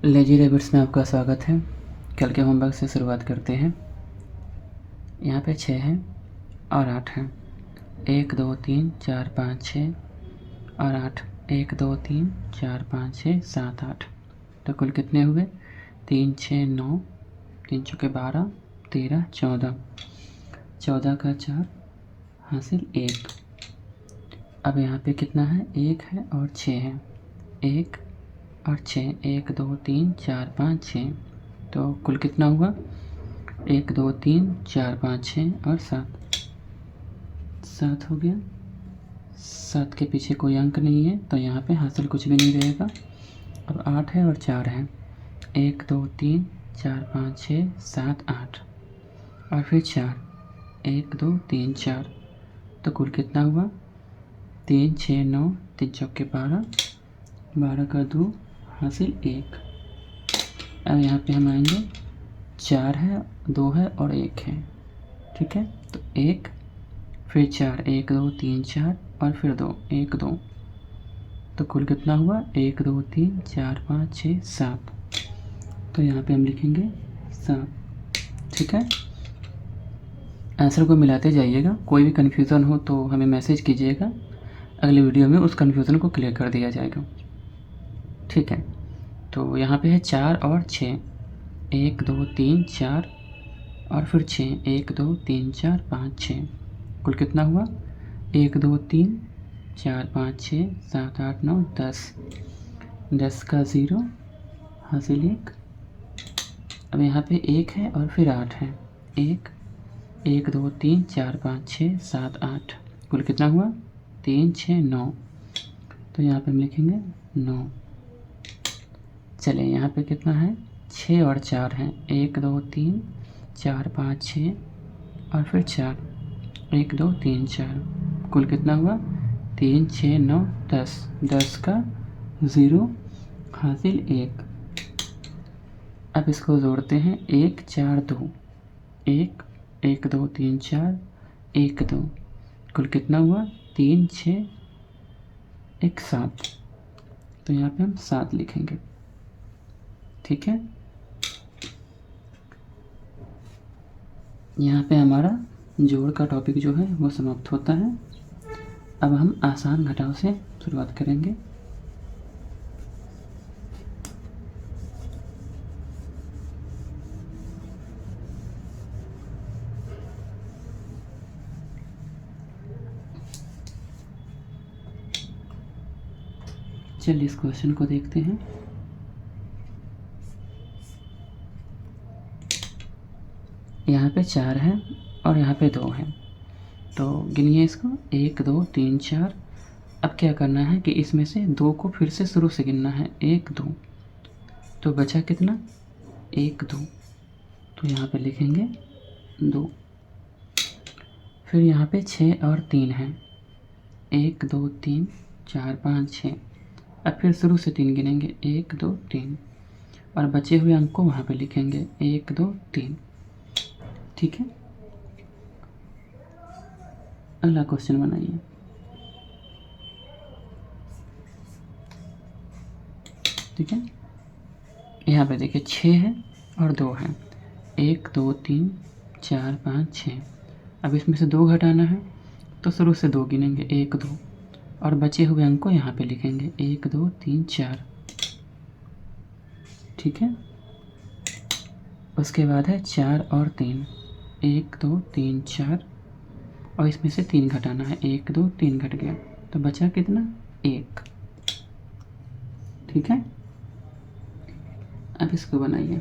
Lazy rabbits में आपका स्वागत है। कल के होमवर्क से शुरुआत करते हैं। यहाँ पे 6 हैं और 8 हैं। 1 2 3 4 5 6 और 8। 1 2 3 4 5 6 7 8। तो कुल कितने हुए? 3 6 9, 3 चौके 12, 13 14। 14 का 4 हासिल 1। अब यहाँ पे कितना है? 1 है और 6 है। 1 और 6, 1 2 3 4 5 6। तो कुल कितना हुआ? 1 2 3 4 5 6 और 7। 7 हो गया। 7 के पीछे कोई अंक नहीं है तो यहाँ पे हासिल कुछ भी नहीं रहेगा। अब 8 है और 4 है। 1 2 3 4 5 6 7 8 और फिर 4। 1 2 3 4। तो कुल कितना हुआ? 3 6 9, 3 चौके 12, 12 का 2 हासिल 1। अब यहाँ पे हम आएंगे, 4 है, 2 है और 1 है। ठीक है, तो 1 फिर 4, 1 2 3 4 और फिर 2, 1 2। तो कुल कितना हुआ? 1 2 3 4 5 6 7। तो यहाँ पे हम लिखेंगे 7। ठीक है, आंसर को मिलाते जाइएगा। कोई भी कन्फ्यूज़न हो तो हमें मैसेज कीजिएगा, अगले वीडियो में उस कन्फ्यूज़न को क्लियर कर दिया जाएगा। ठीक है, तो यहाँ पे है 4 और 6। 1 2 3 4 और फिर 6, 1 2 3 4 5 6। कुल कितना हुआ? 1 2 3 4 5 6 7 8 9 10। 10 का 0 हासिल 1। अब यहाँ पे 1 है और फिर 8 है। 1 1 2 3 4 5 6 7 8। कुल कितना हुआ? 3 6 9। तो यहाँ पे हम लिखेंगे 9। चलिए यहाँ पे कितना है? 6 और 4 हैं। 1 2 3 4 5 6 और फिर 4, 1 2 3 4। कुल कितना हुआ? 3 6 9 10। 10 का 0 हासिल 1। अब इसको जोड़ते हैं। 1 4 2, 1 1 2 3 4 1 2। कुल कितना हुआ? 3 6 1 7। तो यहाँ पे हम 7 लिखेंगे। ठीक है, यहाँ पे हमारा जोड़ का टॉपिक जो है वो समाप्त होता है। अब हम आसान घटाव से शुरुआत करेंगे। चलिए इस क्वेश्चन को देखते हैं। यहाँ पे 4 है और यहाँ पे 2 है, तो गिनिए इसको। 1 2 3 4। अब क्या करना है कि इसमें से 2 को फिर से शुरू से गिनना है। 1 2। तो बचा कितना? 1 2। तो यहाँ पे लिखेंगे 2। फिर यहाँ पे 6 और 3 है। 1 2 3 4 5 6। अब फिर शुरू से 3 गिनेंगे। 1 2 3 और बचे हुए अंक को वहाँ पे लिखेंगे। 1 2 3। ठीक है, अगला क्वेश्चन बनाइए। ठीक है, यहाँ पे देखिए 6 है और 2 है। 1 2 3 4 5 6। अब इसमें से 2 घटाना है तो शुरू से 2 गिनेंगे। 1 2 और बचे हुए अंक को यहाँ पे लिखेंगे। 1 2 3 4। ठीक है, उसके बाद है 4 और 3। 1 2 3 4 और इसमें से 3 घटाना है। 1 2 3 घट गया तो बचा कितना? 1। ठीक है, अब इसको बनाइए।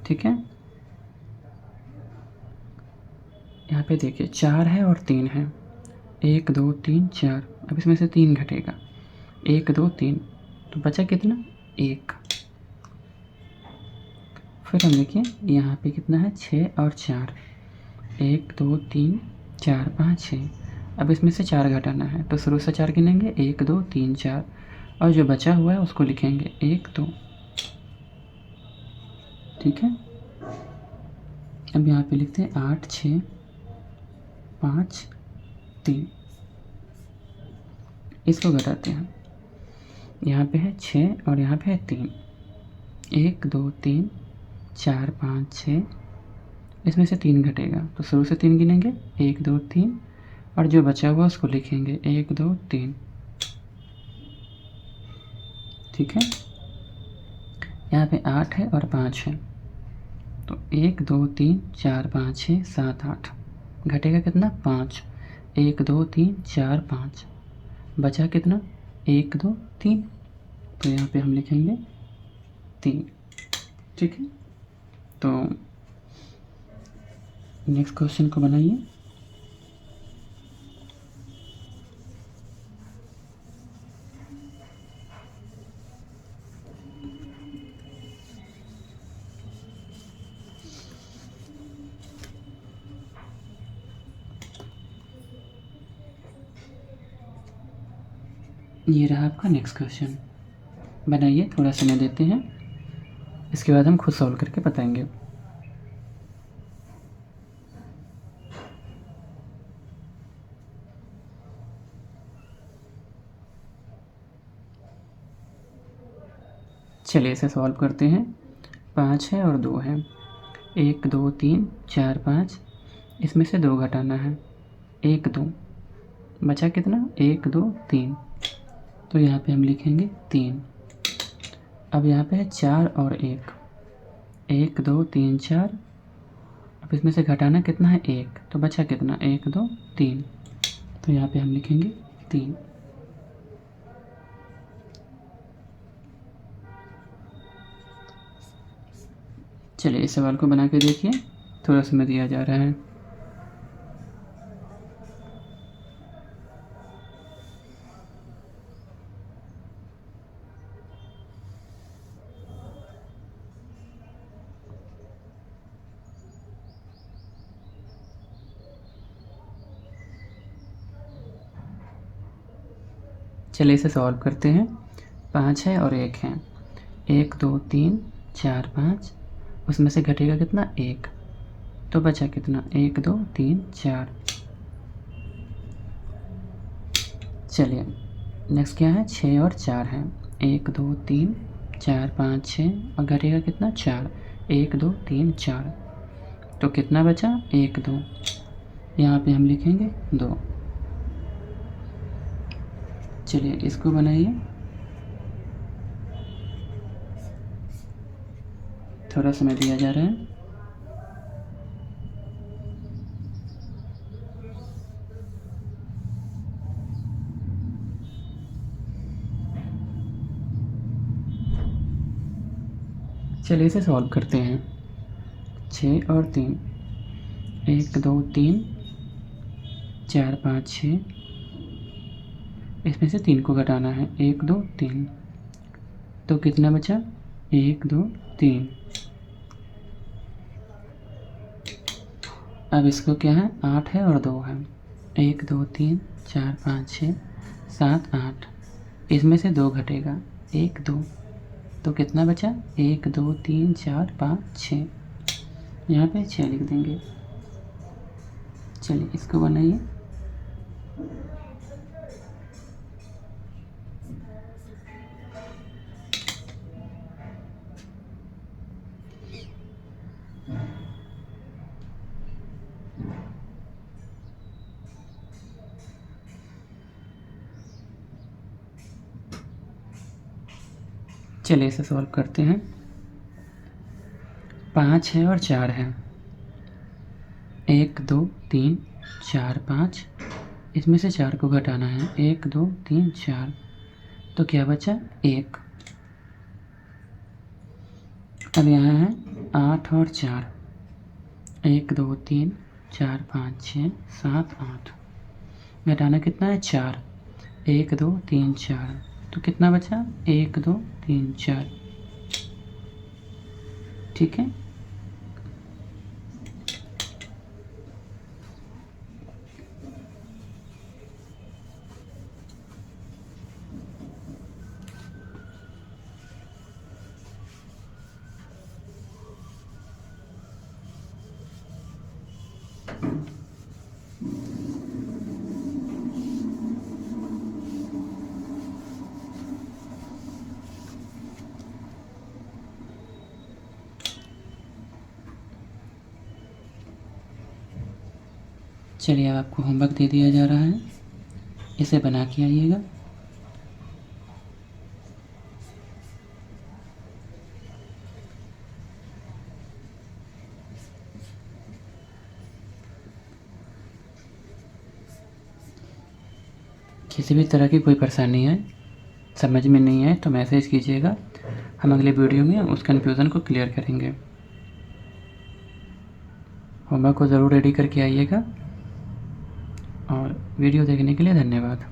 ठीक है, यहाँ पे देखिए 4 है और 3 है। 1 2 3 4। अब इसमें से 3 घटेगा। 1 2 3। तो बचा कितना? 1। फिर हम देखिए यहाँ पे कितना है? 6 और 4। 1 2 3 4 5 6। अब इसमें से 4 घटाना है तो शुरू से 4 गिनेंगे। 1 2 3 4 और जो बचा हुआ है उसको लिखेंगे 1 2। ठीक है, अब यहाँ पे लिखते हैं 8 6 5 3। इसको घटाते हैं। यहाँ पे है 6 और यहाँ पे है 3। 1 2 3 4 5 6, इसमें से 3 घटेगा तो शुरू से 3 गिनेंगे, 1 2 3, और जो बचा हुआ उसको लिखेंगे 1 2 3। ठीक है, यहाँ पे 8 है और 5 है, तो 1 2 3 4 5 6 7 8, घटेगा कितना 5। 1 2 3 4 5, बचा कितना 1 2 3, तो यहाँ पे हम लिखेंगे 3। ठीक है, तो नेक्स्ट क्वेश्चन को बनाइए। ये रहा आपका नेक्स्ट क्वेश्चन, बनाइए, थोड़ा समय देते हैं, इसके बाद हम खुद सॉल्व करके बताएंगे। चलिए इसे सॉल्व करते हैं। 5 है और 2 है, 1 2 3 4 5, इसमें से 2 घटाना है, 1 2, बचा कितना 1 2 3, तो यहाँ पे हम लिखेंगे 3। अब यहाँ पे है 4 और 1, 1 2 3 4, अब इसमें से घटाना कितना है 1, तो बचा कितना 1 2 3, तो यहाँ पे हम लिखेंगे 3। चलिए इस सवाल को बना के देखिए, थोड़ा समय दिया जा रहा है। चलिए इसे सॉल्व करते हैं। 5 है और 1 है, 1 2 3 4 5, उसमें से घटेगा कितना 1, तो बचा कितना 1 2 3 4। चलिए नेक्स्ट क्या है, 6 और 4 है, 1 2 3 4 5 6, और घटेगा कितना 4, 1 2 3 4, तो कितना बचा 1 2, यहाँ पे हम लिखेंगे 2। चलिए इसको बनाइए, थोड़ा समय दिया जा रहा है। चलिए इसे सॉल्व करते हैं। 6 और 3, 1 2 3 4 5 6, इसमें से 3 को घटाना है, 1 2 3, तो कितना बचा 1 2 3। अब इसको क्या है, 8 है और 2 है, 1 2 3 4 5 6 7 8, इसमें से 2 घटेगा 1 2, तो कितना बचा 1 2 3 4 5 6, यहाँ पे 6 लिख देंगे। चलिए इसको बनाइए। चलिए इसे सॉल्व करते हैं। 5 है और 4 है, 1 2 3 4 5, इसमें से 4 को घटाना है, 1 2 3 4, तो क्या बचा 1। अब यहाँ है 8 और 4, 1 2 3 4 5 6 7 8, घटाना कितना है 4, 1 2 3 4, तो कितना बचा 1 2 3 4। ठीक है, चलिए अब आपको होमवर्क दे दिया जा रहा है, इसे बना के आइएगा। किसी भी तरह की कोई परेशानी है, समझ में नहीं आए तो मैसेज कीजिएगा, हम अगले वीडियो में उस कन्फ्यूज़न को क्लियर करेंगे। होमवर्क को ज़रूर रेडी करके आइएगा और वीडियो देखने के लिए धन्यवाद।